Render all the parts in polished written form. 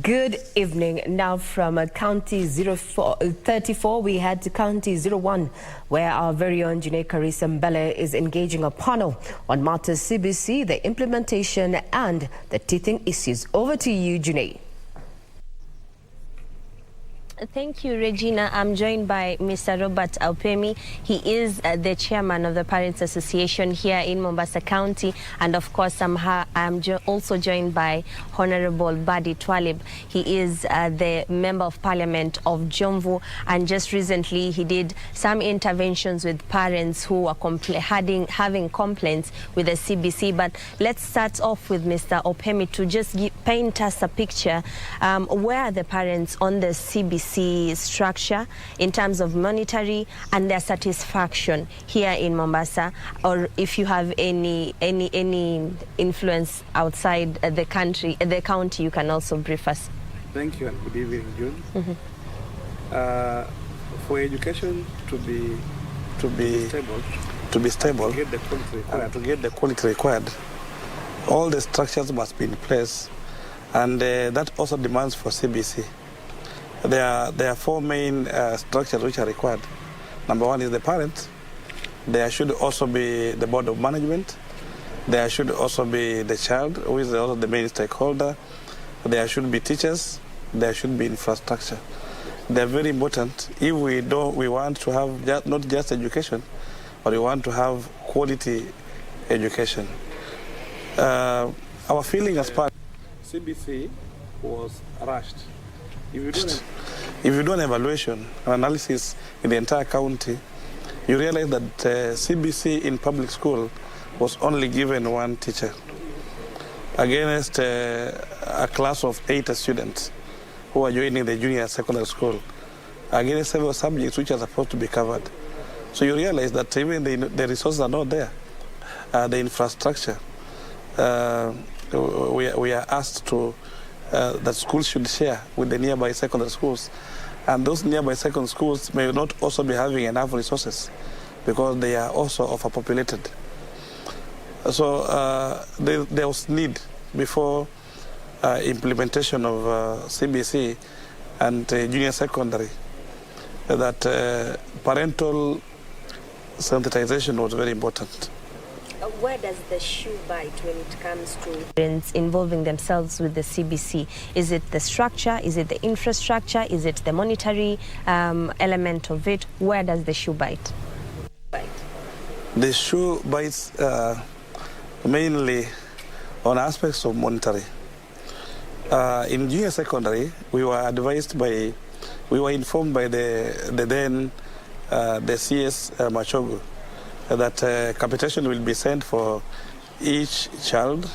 Good evening. Now from County 34, we head to County 01, where our very own Juney Karisa is engaging a panel on matters CBC, the implementation and the teething issues. Over to you, Juney. Thank you, Regina. I'm joined by Mr. Robert Opemi. He is the chairman of the Parents Association here in Mombasa County. And of course, I'm also joined by Honorable Badi Twalib. He is the Member of Parliament of Jomvu. And just recently, he did some interventions with parents who are having complaints with the CBC. But let's start off with Mr. Opemi to just paint us a picture. Where are the parents on the CBC structure in terms of monetary and their satisfaction here in Mombasa, or if you have any influence outside the county, you can also brief us. Thank you and good evening, June. For education to be stable, to get the quality required, all the structures must be in place, and that also demands for CBC. There are four main structures which are required. Number one is the parent. There should also be the board of management. There should also be the child, who is also the main stakeholder. There should be teachers. There should be infrastructure. They're very important if we want to have not just education, but we want to have quality education. Our feeling as part CBC was rushed. If you do an evaluation, an analysis in the entire county, you realize that CBC in public school was only given one teacher against a class of 8 students who are joining the junior secondary school, against several subjects which are supposed to be covered. So you realize that even the resources are not there. The infrastructure, we are asked to that schools should share with the nearby secondary schools. And those nearby secondary schools may not also be having enough resources because they are also overpopulated. So there was need before implementation of CBC and junior secondary that parental sensitization was very important. Where does the shoe bite when it comes to parents involving themselves with the CBC? Is it the structure? Is it the infrastructure? Is it the monetary element of it? Where does the shoe bite? The shoe bites mainly on aspects of monetary. In junior secondary, we were informed by the CS Machogu that capitation will be sent for each child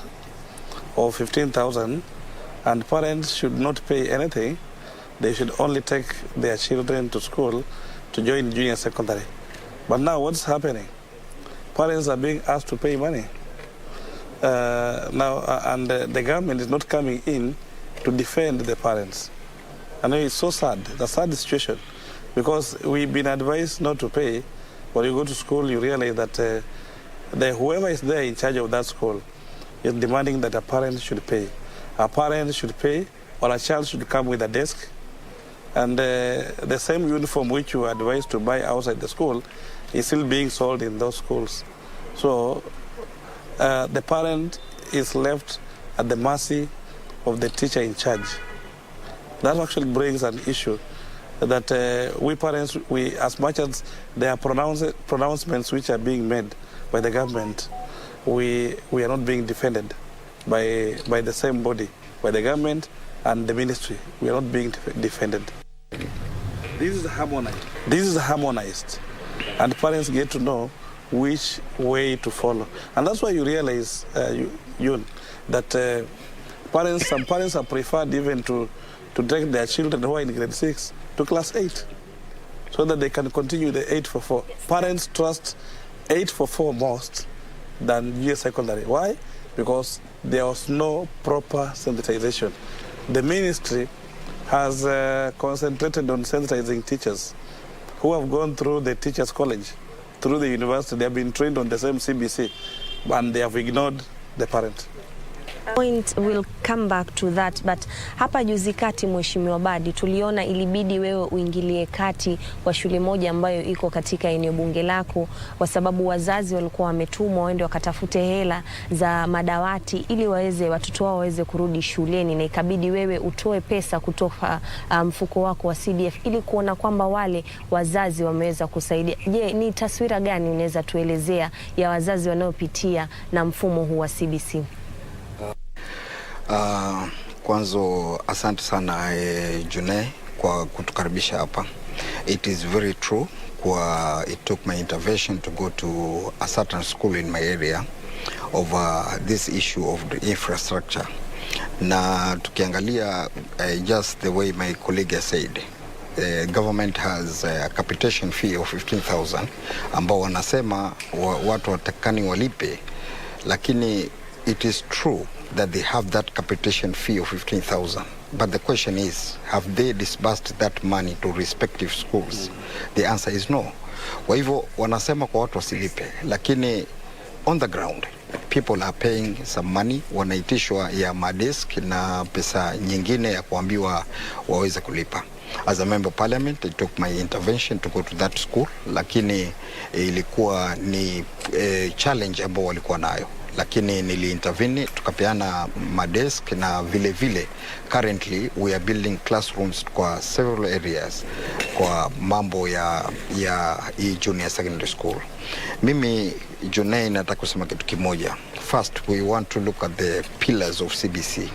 of 15,000, and parents should not pay anything. They should only take their children to school to join junior secondary. But now what's happening? Parents are being asked to pay money. And the government is not coming in to defend the parents. I know it's so sad, it's a sad situation, because we've been advised not to pay. When you go to school, you realize that whoever is there in charge of that school is demanding that a parent should pay. A parent should pay, or a child should come with a desk. And the same uniform which you are advised to buy outside the school is still being sold in those schools. So the parent is left at the mercy of the teacher in charge. That actually brings an issue that we parents, as much as there are pronouncements which are being made by the government, we are not being defended by the same body, by the government and the ministry. We are not being defended. This is harmonized. And parents get to know which way to follow. And that's why you realize, that some parents are preferred even to take their children who are in grade 6 to class 8, so that they can continue the 8-4. Parents trust 8-4 most than junior secondary. Why? Because there was no proper sensitization. The ministry has concentrated on sensitizing teachers who have gone through the teachers' college, through the university. They have been trained on the same CBC, and they have ignored the parent. Point will come back to that, but hapa juzi kati Mheshimiwa Badi, tuliona ilibidi wewe uingilie kati kwa shule moja ambayo iko katika eneo bunge lako, kwa sababu wazazi walikuwa wametumwa waende wakatafute hela za madawati ili watoto wao waweze kurudi shuleni, na ikabidi wewe utoe pesa kutoka mfuko wako wa CDF ili kuona kwamba wale wazazi wameweza kusaidia. Je, ni taswira gani unaweza tuelezea ya wazazi wanaopitia na mfumo huu wa CBC? Kwanza asante sana Juney kwa kutukaribisha hapa. It is very true it took my intervention to go to a certain school in my area over this issue of the infrastructure. Na tukiangalia just the way my colleague has said, government has a capitation fee of 15,000 ambao wanasema watu watakani walipe, lakini it is true that they have that capitation fee of 15,000. But the question is, have they disbursed that money to respective schools? The answer is no. Kwa hivyo wanasema kwa watu wasilipe, lakini on the ground people are paying some money, wanaitishwa ya madesk na pesa nyingine ya kuambiwa waweze kulipa. As a member of parliament, I took my intervention to go to that school, lakini ilikuwa ni challenge ambao walikuwa nayo, lakini niliintervene, tukapeana madesk na vile currently we are building classrooms kwa several areas kwa mambo ya junior secondary school. Mimi Juney nataka kusema kitu kimoja. First, we want to look at the pillars of CBC.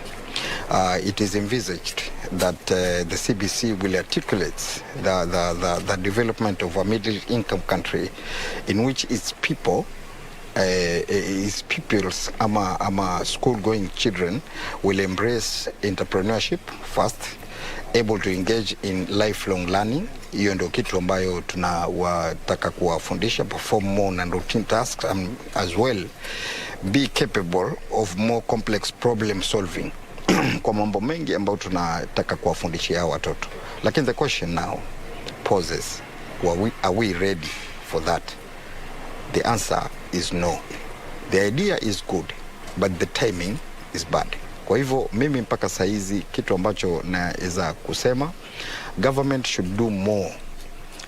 It is envisaged that the CBC will articulate the development of a middle income country in which its people, his pupils, ama school-going children will embrace entrepreneurship first, able to engage in lifelong learning. Hiyo ndio kitu ambayo tunawataka kuwafundisha, perform more non-routine tasks, and as well be capable of more complex problem solving kwa mambo mengi ambayo tunataka kuwafundishia watoto. Lakini the question now poses, are we ready for that? The answer is no. The idea is good, but the timing is bad. Kwa hivyo mimi mpaka saizi kitu ambacho naweza kusema, government should do more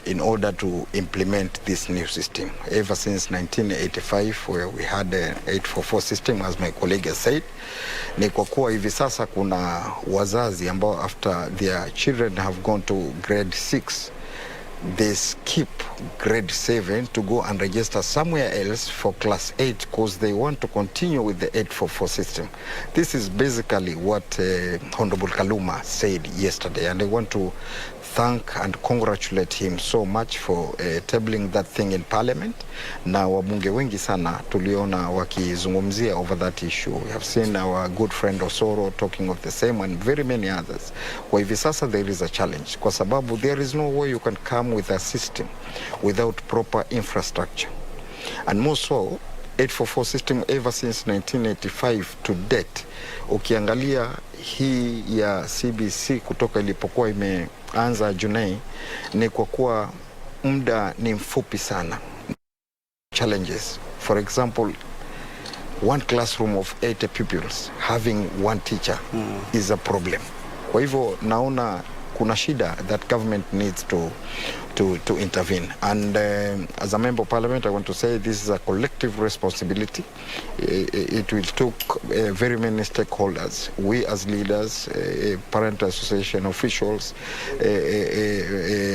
in order to implement this new system. Ever since 1985, where we had an 844 system, as my colleague has said, ni kwa kuwa hivi sasa kuna wazazi ambao after their children have gone to grade 6, they skip grade 7 to go and register somewhere else for class 8 because they want to continue with the 844 system. This is basically what Honorable Kaluma said yesterday, and I want to thank and congratulate him so much for tabling that thing in parliament. Na wabunge wengi sana tuliona wakizungumzia over that issue. We have seen our good friend Osoro talking of the same, and very many others. Kwa hivi sasa there is a challenge, kwa sababu there is no way you can come with a system without proper infrastructure. And more so, 844 system ever since 1985 to date, ukiangalia hii ya CBC kutoka ilipokuwa imeanza Juney, ni kwa kuwa muda ni mfupi sana. Challenges, for example, one classroom of 80 pupils having one teacher is a problem. Kwa hivyo naona kuna shida that government needs to intervene. And as a member of parliament, I want to say this is a collective responsibility. It will take very many stakeholders. We as leaders, parent association officials,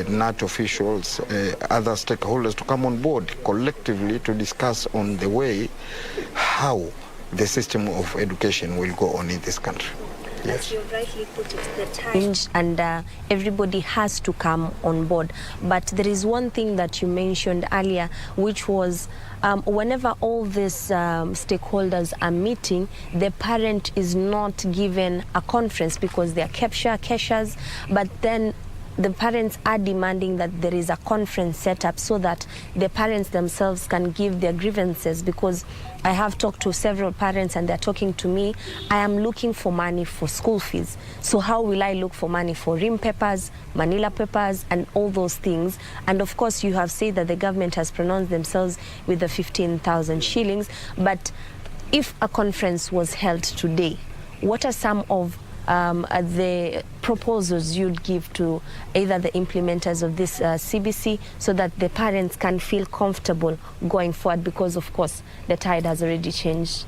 NAT officials, other stakeholders to come on board collectively to discuss on the way how the system of education will go on in this country. As you rightly put it, the time and everybody has to come on board. But there is one thing that you mentioned earlier, which was whenever all these stakeholders are meeting, the parent is not given a conference because they are cashiers, but then the parents are demanding that there is a conference set up so that the parents themselves can give their grievances, because I have talked to several parents and they're talking to me, I am looking for money for school fees. So how will I look for money for rim papers, Manila papers, and all those things? And of course you have said that the government has pronounced themselves with the 15,000 shillings, but if a conference was held today, what are some of the proposals you'd give to either the implementers of this CBC so that the parents can feel comfortable going forward, because of course the tide has already changed?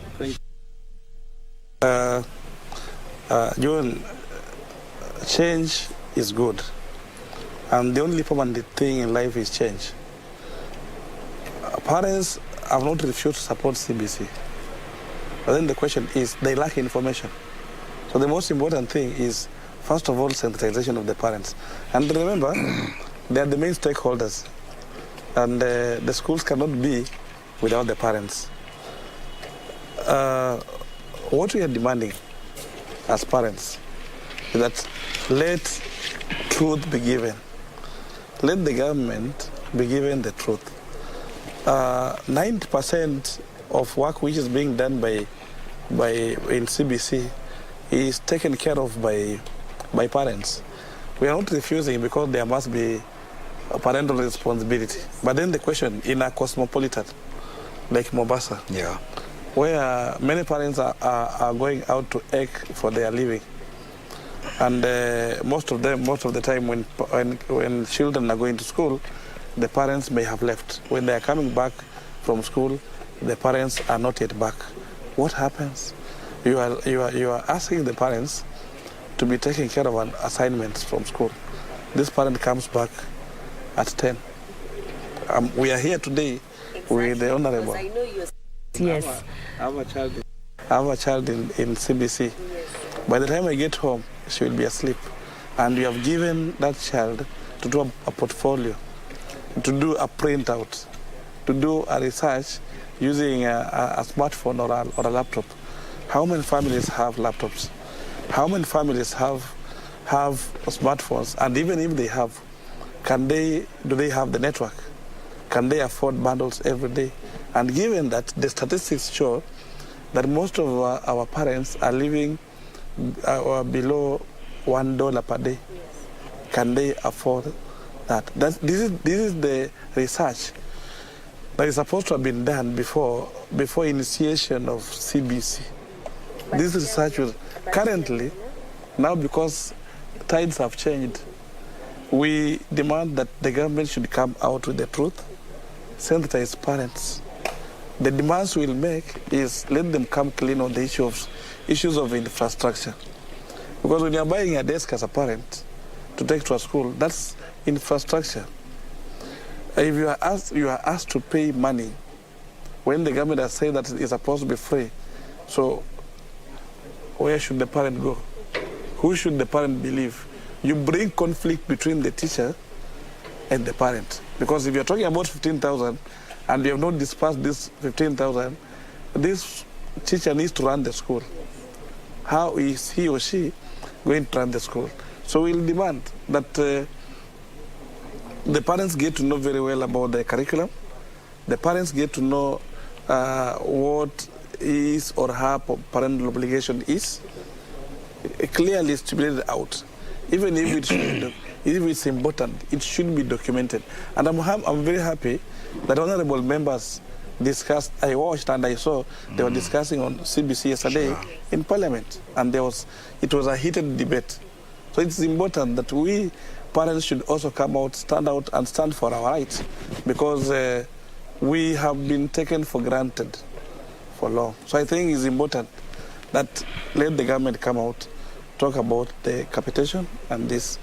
June, change is good, and the only permanent thing in life is change. Parents have not refused to support CBC, but then the question is they lack information. So the most important thing is, first of all, sensitization of the parents. And remember, they are the main stakeholders, and the schools cannot be without the parents. What we are demanding as parents is that let truth be given. Let the government be given the truth. 90% of work which is being done in CBC is taken care of by parents. We are not refusing because there must be a parental responsibility. But then the question, in a cosmopolitan like Mombasa, where many parents are going out to work for their living, and most of the time when children are going to school, the parents may have left. When they are coming back from school, the parents are not yet back. What happens? You are asking the parents to be taking care of an assignment from school. This parent comes back at 10. We are here today with the Honorable. I know yes. I have a child in CBC. Yes. By the time I get home, she will be asleep. And you have given that child to do a portfolio, to do a printout, to do a research using a smartphone or a laptop. How many families have laptops? How many families have smartphones? And even if they have, do they have the network? Can they afford bundles every day? And given that the statistics show that most of our parents are living below $1 per day, can they afford that? This is the research that is supposed to have been done before initiation of CBC. This research was currently, now because tides have changed, we demand that the government should come out with the truth, sensitize parents. The demands we'll make is let them come clean on the issues of infrastructure. Because when you're buying a desk as a parent to take to a school, that's infrastructure. If you are asked to pay money when the government has said that it's supposed to be free. So where should the parent go? Who should the parent believe? You bring conflict between the teacher and the parent. Because if you're talking about 15,000 and you have not dispersed this 15,000, this teacher needs to run the school. How is he or she going to run the school? So we'll demand that the parents get to know very well about the curriculum. The parents get to know what his or her parental obligation is, clearly stipulated out. Even if it's important, it should be documented. And I'm very happy that honorable members discussed. I watched and I saw they were discussing on CBC yesterday in Parliament, and it was a heated debate. So it's important that we parents should also come out, stand for our rights, because we have been taken for granted for long. So I think it's important that let the government come out, talk about the capitation and these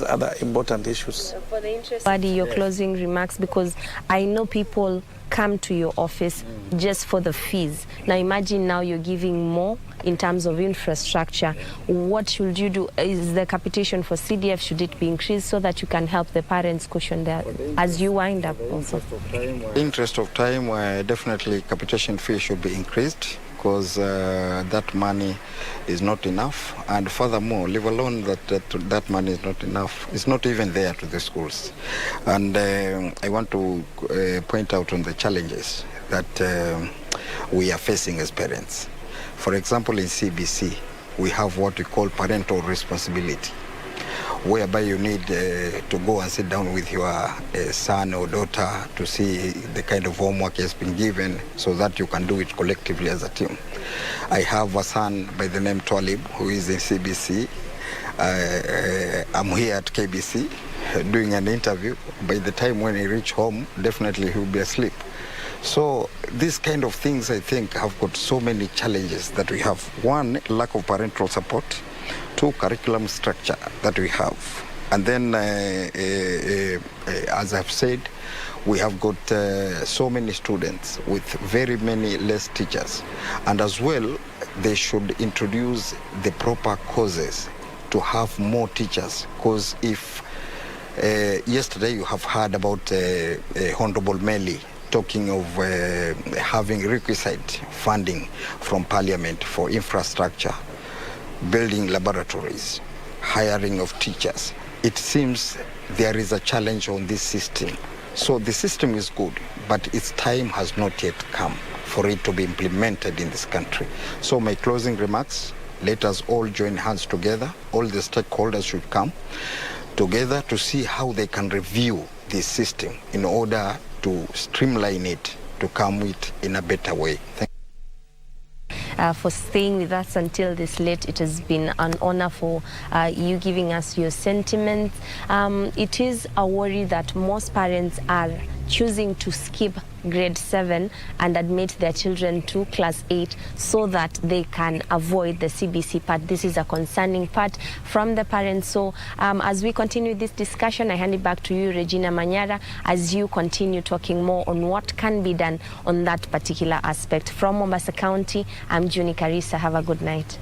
other important issues. For the interest, Badi, your closing remarks, because I know people come to your office just for the fees. Now imagine now you're giving more in terms of infrastructure. What should you do? Is the capitation for CDF, should it be increased so that you can help the parents cushion that as you wind up also? In the interest of time, definitely capitation fee should be increased, because that money is not enough, and furthermore, leave alone that money is not enough. It's not even there to the schools. And I want to point out on the challenges that we are facing as parents. For example, in CBC, we have what we call parental responsibility. whereby you need to go and sit down with your son or daughter to see the kind of homework has been given so that you can do it collectively as a team. I have a son by the name Twalib who is in CBC. I'm here at KBC doing an interview. By the time when he reach home, definitely he will be asleep. So these kind of things, I think, have got so many challenges that we have. One, lack of parental support. Two, curriculum structure that we have. And then, as I've said, we have got so many students with very many less teachers. And as well, they should introduce the proper courses to have more teachers. Because if yesterday you have heard about Honorable Meli talking of having requisite funding from Parliament for infrastructure, building laboratories, hiring of teachers. It seems there is a challenge on this system. So the system is good, but its time has not yet come for it to be implemented in this country. So my closing remarks, let us all join hands together. All the stakeholders should come together to see how they can review this system in order to streamline it, to come with in a better way. For staying with us until this late. It has been an honor for you giving us your sentiments. It is a worry that most parents are choosing to skip grade 7 and admit their children to class 8 so that they can avoid the CBC part. This is a concerning part from the parents. So as we continue this discussion, I hand it back to you, Regina Manyara, as you continue talking more on what can be done on that particular aspect. From Mombasa County, I'm Juney Karisa. Have a good night.